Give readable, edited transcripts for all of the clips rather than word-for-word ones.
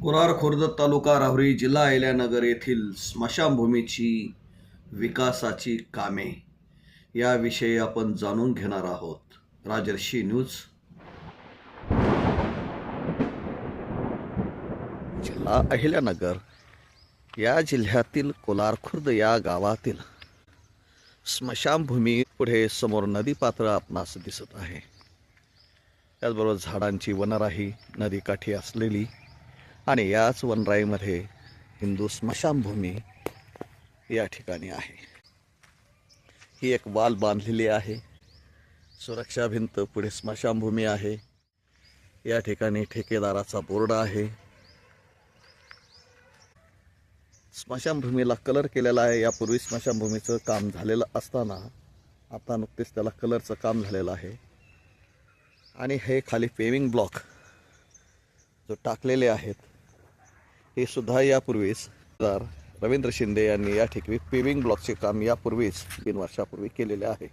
कोलार खुर्द तालुका राहुरी जिल्हा अहिल्यानगर येथील स्मशानभूमीची विकासाची कामे याविषयी आपण जाणून घेणार आहोत. राजर्षी न्यूज. जिल्हा अहिल्यानगर या जिल्ह्यातील कोलार खुर्द या गावातील स्मशानभूमी पुढे समोर नदी पात्र आपणास दिसत आहे. त्याचबरोबर झाडांची वनराई नदीकाठी असलेली आणि याच वनराईमध्ये हिंदू स्मशानभूमी या ठिकाणी आहे. ही एक वाल बांधलेली आहे. सुरक्षा भिंत पुढे स्मशानभूमी आहे. या ठिकाणी ठेकेदाराचा बोर्ड आहे. स्मशानभूमीला कलर केलेला आहे. यापूर्वी स्मशानभूमीचं काम झालेलं असताना आता नुकतेच त्याला कलरचं काम झालेलं आहे. आणि हे खाली पेविंग ब्लॉक जो टाकलेले आहेत हे सुद्धा यापूर्वीच रवींद्र शिंदे यांनी या ठिकाणी पेविंग ब्लॉकचे काम यापूर्वीच 3 वर्षापूर्वी केलेले आहे.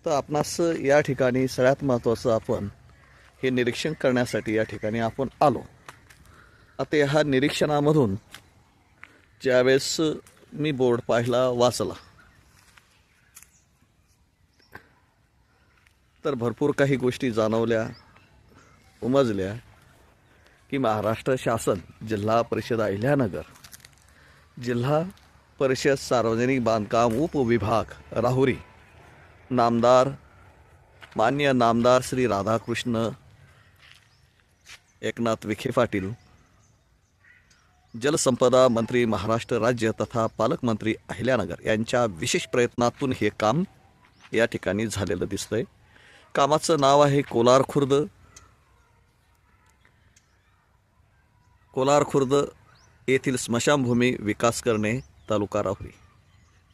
तर आपणास या ठिकाणी सगळ्यात महत्त्वाचं आपण हे निरीक्षण करण्यासाठी या ठिकाणी आपण आलो. आता ह्या निरीक्षणामधून ज्यावेळेस मी बोर्ड पाहिला वाचला तर भरपूर काही गोष्टी जाणवल्या उमजल्या की महाराष्ट्र शासन जिल्हा परिषद अहिल्यानगर जिल्हा परिषद सार्वजनिक बांधकाम उपविभाग राहुरी मान्य नामदार श्री राधाकृष्ण एकनाथ विखे पाटील जलसंपदा मंत्री महाराष्ट्र राज्य तथा पालकमंत्री अहिल्यानगर यांच्या विशेष प्रयत्नातून हे काम या ठिकाणी झालेलं दिसतंय. कामाचं नाव आहे कोलार खुर्द येथील स्मशानभूमी विकास करणे तालुका राहुरी.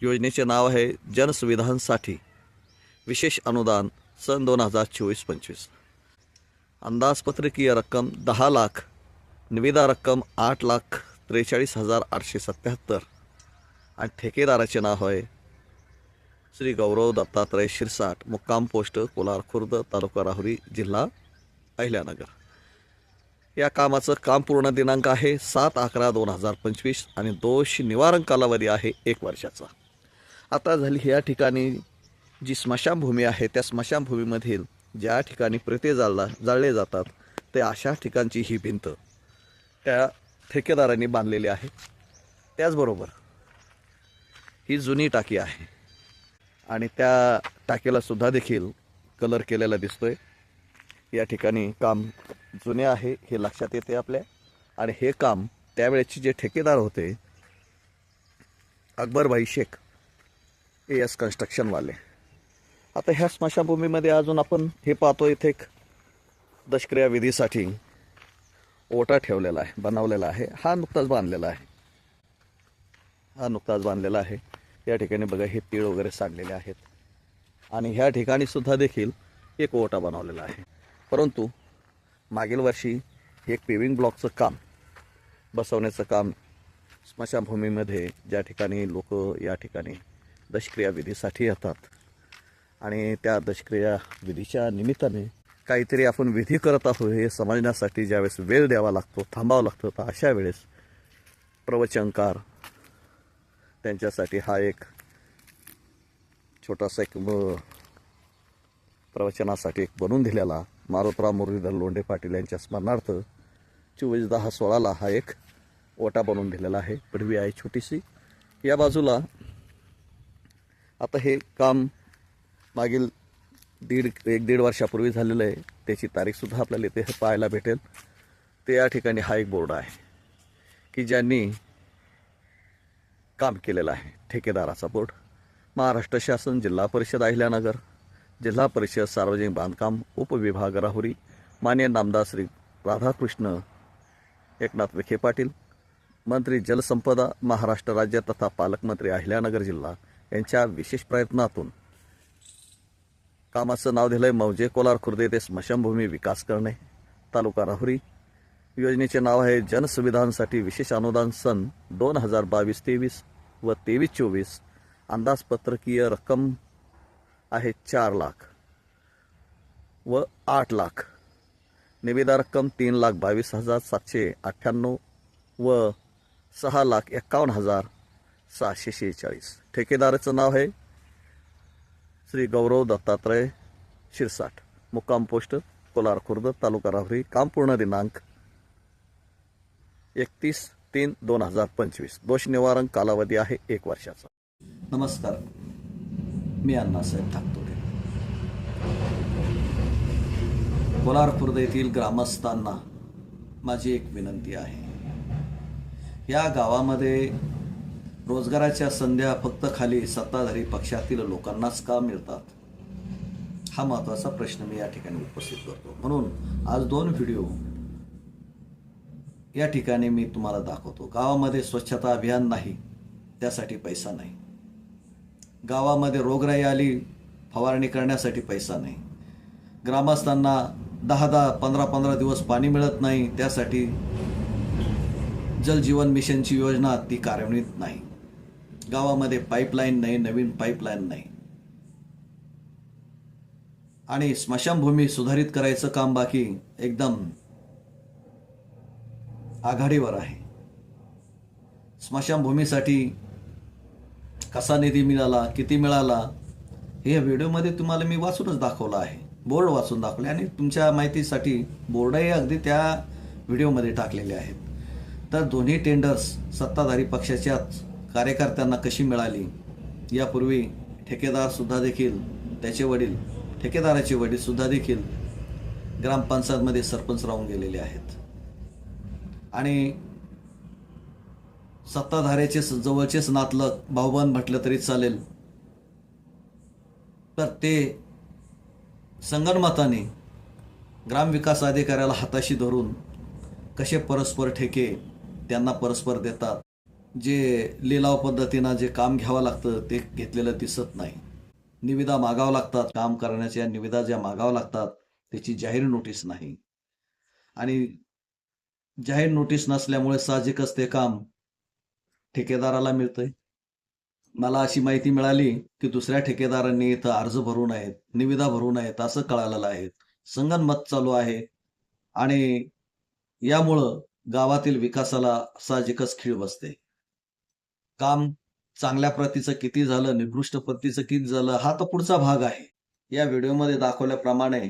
योजनेचे नाव आहे जनसुविधांसाठी विशेष अनुदान सन 2024-25. अंदाजपत्रकीय रक्कम 10 लाख, निविदा रक्कम 8,43,877 आणि ठेकेदाराचे नाव आहे श्री गौरव दत्तात्रय शिरसाट, मुक्काम पोस्ट कोलार खुर्द तालुका राहुरी जिल्हा अहिल्यानगर. या कामाचं काम पूर्ण दिनांक आहे 7/11/2025 आणि दोष निवारण कालावधी आहे 1 वर्षाचा. आता झाली या ठिकाणी जी स्मशानभूमी आहे त्या स्मशानभूमीमधील ज्या ठिकाणी प्रेते जाळले जातात ते अशा ठिकाणची ही भिंत त्या ठेकेदारांनी बांधलेली आहे. त्याचबरोबर ही जुनी टाकी आहे आणि त्या टाकीला सुद्धा देखील कलर केलेला दिसतोय. या ठिकाणी काम जुने आहे हे लक्षात येते आपल्या. आणि हे काम त्यावेळेचे जे ठेकेदार होते अकबरभाई शेख AS कन्स्ट्रक्शनवाले. आता ह्या स्मशानभूमीमध्ये अजून आपण हे पाहतो इथे एक दशक्रिया विधीसाठी ओटा ठेवलेला आहे बनवलेला आहे. हा नुकताच बांधलेला आहे. या ठिकाणी बघा हे तीळ वगैरे सांडलेले आहेत आणि ह्या ठिकाणी सुद्धा देखील एक ओटा बनवलेला आहे. परंतु मागील वर्षी एक पेविंग ब्लॉकचं काम बसवण्याचं काम स्मशानभूमीमध्ये ज्या ठिकाणी लोक या ठिकाणी दशक्रिया विधीसाठी येतात आणि त्या दशक्रिया विधीच्या निमित्ताने काहीतरी आपण विधी करत आहोत हे समजण्यासाठी ज्यावेळेस वेळ द्यावा लागतो थांबावं लागतं तर अशा वेळेस प्रवचनकार त्यांच्यासाठी हा एक छोटासा एक प्रवचनासाठी एक बनवून दिलेला मारुतराव मुरलीधर लोंढे पाटील यांच्या स्मरणार्थ 24/10/16 हा एक ओटा बनवून दिलेला आहे. पडवी आहे छोटीशी. या बाजूला आता हे काम मागील 1-1.5 वर्षापूर्वी झालेलं आहे. त्याची तारीखसुद्धा आपल्याला इथे पाहायला भेटेल. ते या ठिकाणी हा एक बोर्ड आहे की ज्यांनी काम केलेलं आहे. ठेकेदाराचा बोर्ड महाराष्ट्र शासन जिल्हा परिषद अहिल्यानगर जिल्हा परिषद सार्वजनिक बांधकाम उपविभाग राहुरी मान्य नामदार श्री राधाकृष्ण एकनाथ विखे पाटील मंत्री जलसंपदा महाराष्ट्र राज्य तथा पालकमंत्री अहिल्यानगर जिल्हा यांच्या विशेष प्रयत्नातून कामाचं नाव दिलं आहे मौजे कोलार खुर्द येथे स्मशानभूमी विकास करणे तालुका राहुरी. योजनेचे नाव आहे जनसुविधांसाठी विशेष अनुदान सन 2022-23 व 23-24. अंदाजपत्रकीय रक्कम आहे 4 लाख व 8 लाख. निविदा रक्कम 3,22,798 व 6,51,646. ठेकेदाराचं नाव आहे श्री गौरव दत्तात्रय शिरसाट, मुक्काम पोस्ट कोलार खुर्द, तालुका राहुरी. काम पूर्ण दिनांक 31/3/2025. दोष निवारण कालावधी आहे 1 वर्षाचा. नमस्कार, मी अण्णासाहेब ठाकतोडे. कोलार खुर्द येथील ग्रामस्थांना माझी एक विनंती आहे. या गावामध्ये रोजगाराच्या संध्या फक्त खाली सत्ताधारी पक्षातील लोकांनाच का मिळतात, हा महत्त्वाचा प्रश्न मी या ठिकाणी उपस्थित करतो. म्हणून आज 2 व्हिडिओ या ठिकाणी मी तुम्हाला दाखवतो. गावामध्ये स्वच्छता अभियान नाही, त्यासाठी पैसा नाही. गावामध्ये रोगराई आली, फवारणी करण्यासाठी पैसा नाही. ग्रामस्थांना 10-10, 15-15 दिवस पाणी मिळत नाही, त्यासाठी जल जीवन मिशनची योजना ती कार्यान्वित नाही. गावामध्ये पाईपलाईन नाही, नवीन पाईपलाईन नाही. आणि स्मशानभूमी सुधारित करायचं काम बाकी एकदम आघाडीवर आहे. स्मशानभूमीसाठी कसा निधी मिळाला, किती मिळाला, हे व्हिडिओमध्ये तुम्हाला मी वाचूनच दाखवलं आहे. बोर्ड वाचून दाखवले आणि तुमच्या माहितीसाठी बोर्डही अगदी त्या व्हिडिओमध्ये टाकलेले आहेत. तर दोन्ही टेंडर्स सत्ताधारी पक्षाच्याच कार्यकर्त्यांना कशी मिळाली, यापूर्वी ठेकेदारसुद्धा देखील त्याचे वडील, ठेकेदाराचे वडीलसुद्धा देखील ग्रामपंचायतमध्ये सरपंच राहून गेलेले आहेत. आणि सत्ताधाऱ्याचे जवळचेच नातलग, भाऊबंद म्हटलं तरी चालेल, तर ते संगनमताने ग्रामविकास अधिकाऱ्याला हाताशी धरून कसे परस्पर ठेके त्यांना परस्पर देतात. जे लिलाव पद्धतीनं जे काम घ्यावं लागतं ते घेतलेलं दिसत नाही. निविदा मागावं लागतात, काम करण्याच्या निविदा ज्या मागावं लागतात त्याची जाहीर नोटीस नाही. आणि जाहीर नोटीस नसल्यामुळे साहजिकच ते काम ठेकेदाराला मिळतंय. मला अशी माहिती मिळाली की दुसऱ्या ठेकेदारांनी इथं अर्ज भरू नयेत, निविदा भरू नयेत असं कळालेलं आहे. संगनमत चालू आहे आणि यामुळं गावातील विकासाला साहजिकच खीळ बसते. काम चांगल्या प्रतीचं किती झालं, निकृष्ट प्रतीचं किती झालं, हा तर पुढचा भाग आहे. या व्हिडिओमध्ये दाखवल्याप्रमाणे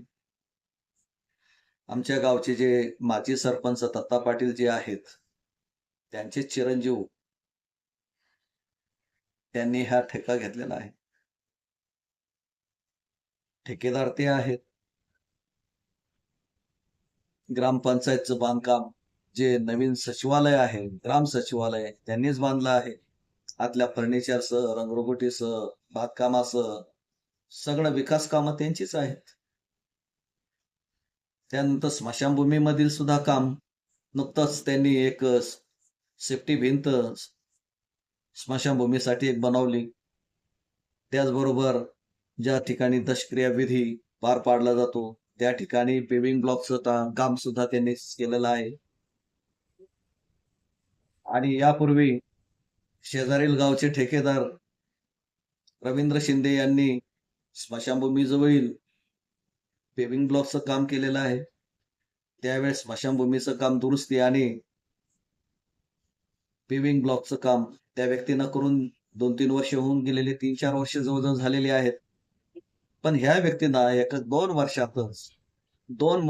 आमच्या गावचे जे माजी सरपंच दत्ता पाटील जे आहेत, त्यांचे चिरंजीव त्यांनी हा ठेका घेतलेला आहे. ठेकेदार ते आहेत. ग्रामपंचायतचं बांधकाम जे नवीन सचिवालय आहे, ग्राम सचिवालय त्यांनीच बांधलं आहे. आतल्या फर्निचरसह, रंगरंगोटीसह, बांधकामासह सगळं विकास कामं त्यांचीच आहेत. त्यानंतर स्मशानभूमीमधील सुद्धा काम नुकतंच त्यांनी एक सेफ्टी भिंत स्मशानभूमीसाठी एक बनवली. त्याचबरोबर ज्या ठिकाणी दशक्रिया विधी पार पाडला जातो त्या ठिकाणी पेविंग ब्लॉकचं काम सुद्धा त्यांनी केलेलं आहे. आणि यापूर्वी शेजारील गावचे ठेकेदार रवींद्र शिंदे यांनी स्मशानभूमीजवळील पेविंग ब्लॉकचं काम केलेलं आहे. त्यावेळेस स्मशानभूमीचं काम दुरुस्ती आणि पेविंग ब्लॉकचं काम त्या व्यक्तीनं करून 2-3 वर्ष होऊन गेलेले, 3-4 वर्ष जवळजवळ झालेली आहेत. पण ह्या व्यक्तीनं 1-2 वर्षातच 3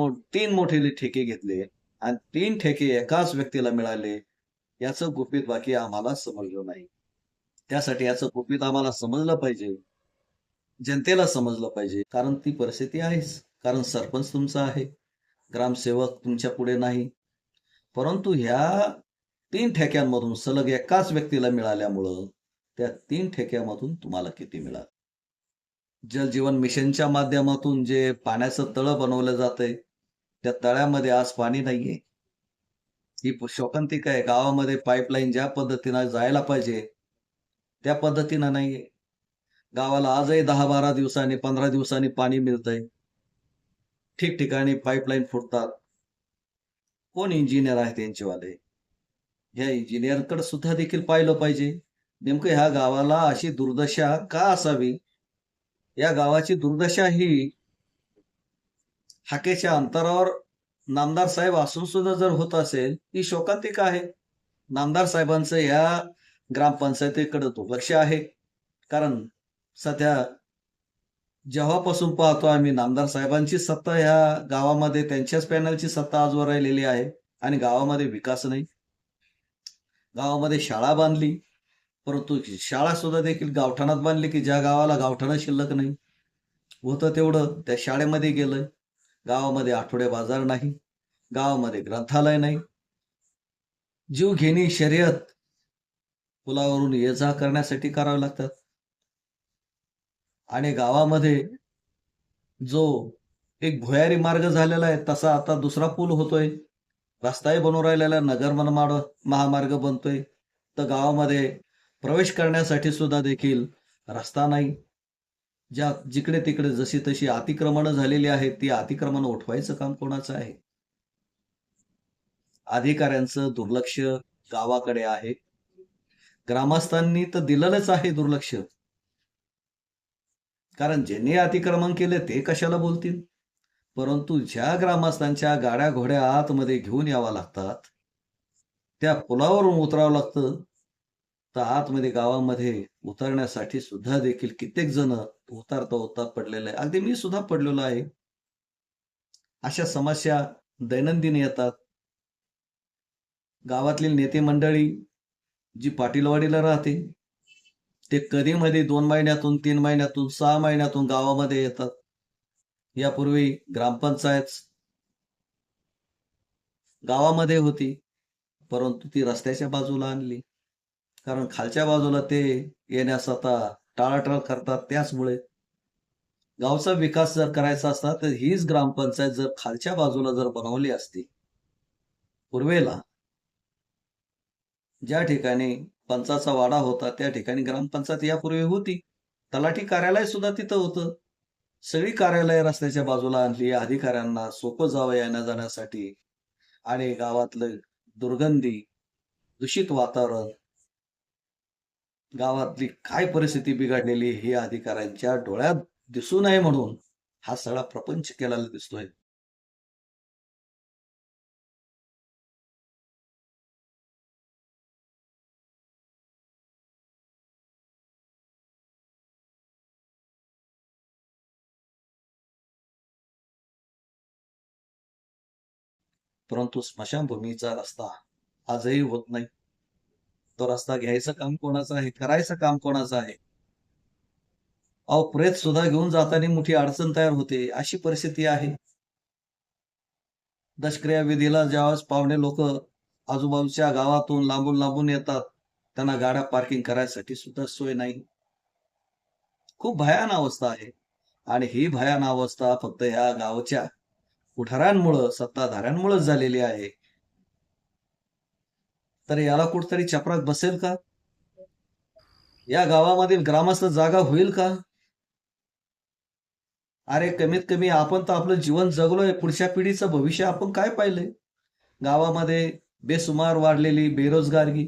मोठे ठेके घेतले आणि 3 ठेके एकाच व्यक्तीला मिळाले. याचं गुपित बाकी आम्हाला समजलं नाही. त्यासाठी याचं गुपित आम्हाला समजलं पाहिजे, जनतेला समजलं पाहिजे. कारण ती परिस्थिती आहेच. कारण सरपंच तुमचा आहे, ग्रामसेवक तुमच्या पुढे नाही. परंतु ह्या 3 ठेक्यांमधून सलग एकाच व्यक्तीला मिळाल्यामुळं त्या 3 ठेक्यामधून तुम्हाला किती मिळाल? जल जीवन मिशनच्या माध्यमातून जे पाण्याचं तळं बनवलं जातंय त्या तळ्यामध्ये आज पाणी नाहीये. ही शोकांतिका आहे. गावामध्ये पाईपलाईन ज्या पद्धतीनं जायला पाहिजे त्या पद्धतीनं नाहीये. गावाला आजही 10-12 दिवसांनी, 15 दिवसांनी पाणी मिळतंय. ठिकठिकाणी पाईपलाईन फुटतात. कोण इंजिनियर आहे त्यांचेवाले? ह्या इंजिनियरकडे सुद्धा देखील पाहिलं पाहिजे. नेमकं ह्या गावाला अशी दुर्दशा का असावी? या गावाची दुर्दशा ही हाकेच्या अंतरावर नामदार साहेब असून सुद्धा जर होत असेल ही शोकांतिका आहे. नामदार साहेबांचं या ग्रामपंचायतीकडे दुर्लक्ष आहे. कारण सध्या जेव्हापासून पाहतो आम्ही नामदार साहेबांची सत्ता ह्या गावामध्ये, त्यांच्याच पॅनलची सत्ता आजवर राहिलेली आहे आणि गावामध्ये विकास नाही. गावामध्ये शाळा बांधली, परंतु शाळा सुद्धा देखील गावठाणात बांधली की ज्या गावाला गावठाणं शिल्लक नाही. होतं तेवढं त्या शाळेमध्ये गेलं. गावामध्ये आठवडे बाजार नाही, गावामध्ये ग्रंथालय नाही. जीवघेणी शर्यत पुलावरून ये जा करण्यासाठी करावे लागतात. आणि गावामध्ये जो एक भुयारी मार्ग झालेला आहे तसा आता दुसरा पूल होतोय, रस्ताही बनवून राहिलेला, नगर मनमाड महामार्ग बनतोय. तर गावामध्ये प्रवेश करण्यासाठी सुद्धा देखील रस्ता नाही. जिकडे तिकडे जशी तशी अतिक्रमणं झालेली आहेत, ती अतिक्रमणं उठवायचं काम कोणाचं आहे? अधिकाऱ्यांचं दुर्लक्ष गावाकडे आहे. ग्रामस्थांनी तर दिलेलंच आहे दुर्लक्ष. कारण ज्यांनी अतिक्रमण केले ते कशाला बोलतील? परंतु ज्या ग्रामस्थांच्या गाड्या घोड्या आतमध्ये घेऊन याव्या लागतात, त्या पुलावरून उतरावं लागतं, तर आतमध्ये गावामध्ये उतरण्यासाठी सुद्धा देखील कित्येक जण उतरता पडलेले आहे. अगदी मी सुद्धा पडलेलो आहे. अशा समस्या दैनंदिन येतात. गावातील नेते मंडळी जी पाटीलवाडीला राहते, ते कधी मध्ये 2 महिन्यातून, 3 महिन्यातून, 6 महिन्यातून गावामध्ये येतात. यापूर्वी ग्रामपंचायत गावामध्ये होती, परंतु ती रस्त्याच्या बाजूला आणली. कारण खालच्या बाजूला ते येण्यास आता टाळाटाळ करतात. त्याचमुळे गावचा विकास जर करायचा असता तर हीच ग्रामपंचायत जर खालच्या बाजूला जर बनवली असती, पूर्वेला ज्या ठिकाणी पंचाचा वाडा होता त्या ठिकाणी ग्रामपंचायत यापूर्वी होती. तलाठी कार्यालय सुद्धा तिथं होतं. सगळी कार्यालय रस्त्याच्या बाजूला आणली, अधिकाऱ्यांना सोपं जावं येण्या जाण्यासाठी. आणि गावातलं दुर्गंधी, दूषित वातावरण, गावातली काय परिस्थिती बिघडलेली हे अधिकाऱ्यांच्या डोळ्यात दिसू नये म्हणून हा सगळा प्रपंच केलेला दिसतोय. परंतु स्मशानभूमीचा रस्ता आजही होत नाही. तो रस्ता घ्यायचं काम कोणाचं आहे? करायचं काम कोणाचं आहे? अहो, प्रेत सुद्धा घेऊन जाताना मोठी अडचण तयार होते. अशी परिस्थिती आहे. दशक्रिया विधीला ज्यावेळेस पाहुणे लोक आजूबाजूच्या गावातून लांबून लांबून येतात, त्यांना गाड्या पार्किंग करायसाठी सुद्धा सोय नाही. खूप भयान अवस्था आहे. आणि ही भयान अवस्था फक्त ह्या गावच्या पुढाऱ्यांमुळं, सत्ताधाऱ्यांमुळेच झालेली आहे. तर याला कुठतरी चपराक बसेल का? या गावामधील ग्रामस्थ जागा होईल का? अरे कमीत कमी आपण तर आपलं जीवन जगलोय, पुढच्या पिढीचं भविष्य आपण काय पाहिलंय? गावामध्ये बेसुमार वाढलेली बेरोजगारी,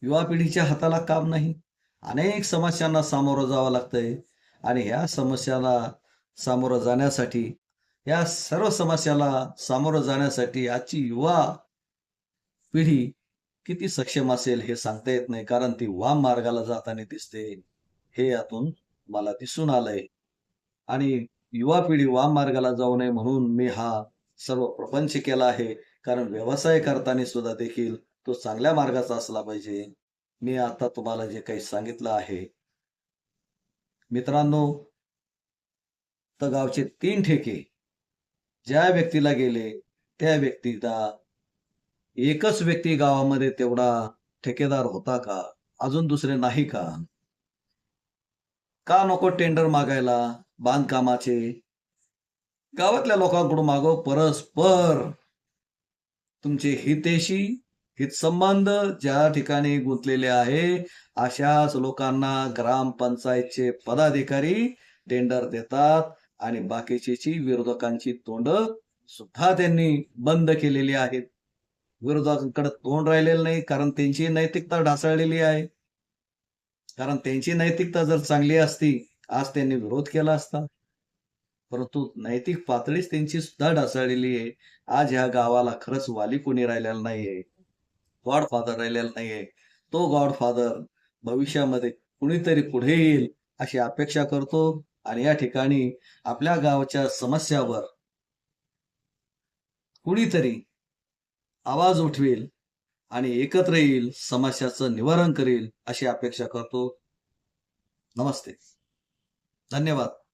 युवा पिढीच्या हाताला काम नाही, अनेक समस्यांना सामोरं जावं लागतंय. आणि ह्या समस्याला सामोरं जाण्यासाठी, या सर्व समस्याला सामोरं जाण्यासाठी आजची युवा पिढी किती सक्षम असेल हे सांगता येत नाही. कारण ती वाम मार्गाला जाताना दिसते, हे यातून मला दिसून आलंय. आणि युवा पिढी वाम मार्गाला जाऊ नये म्हणून मी हा सर्व प्रपंच केला आहे. कारण व्यवसाय करताना सुद्धा देखील तो चांगल्या मार्गाचा असला पाहिजे. मी आता तुम्हाला जे काही सांगितलं आहे मित्रांनो, तर गावचे 3 ठेके ज्या व्यक्तीला गेले त्या व्यक्तीला एकच व्यक्ती गावामध्ये तेवढा ठेकेदार होता का? अजून दुसरे नाही का? का नको टेंडर मागायला बांधकामाचे? गावातल्या लोकांकडून मागव. परस्पर तुमचे हितेशी हितसंबंध ज्या ठिकाणी गुंतलेले आहे अशाच लोकांना ग्रामपंचायतचे पदाधिकारी टेंडर देतात. आणि बाकीची विरोधकांची तोंड सुद्धा त्यांनी बंद केलेली आहेत. विरोधकांकडे तोंड राहिलेलं नाही, कारण त्यांची नैतिकता ढासळलेली आहे. कारण त्यांची नैतिकता जर चांगली असती आज त्यांनी विरोध केला असता. परंतु नैतिक पातळीच त्यांची सुद्धा ढासळलेली आहे. आज ह्या गावाला खरंच वाली कोणी राहिलेला नाहीये. गॉडफादर राहिलेला नाहीये. तो गॉडफादर भविष्यामध्ये कुणीतरी पुढे येईल अशी अपेक्षा करतो आणि या ठिकाणी आपल्या गावाच्या समस्यावर कुणीतरी आवाज उठवेल आणि एकत्र येईल, समस्याचं निवारण करेल अशी अपेक्षा करतो. नमस्ते. धन्यवाद.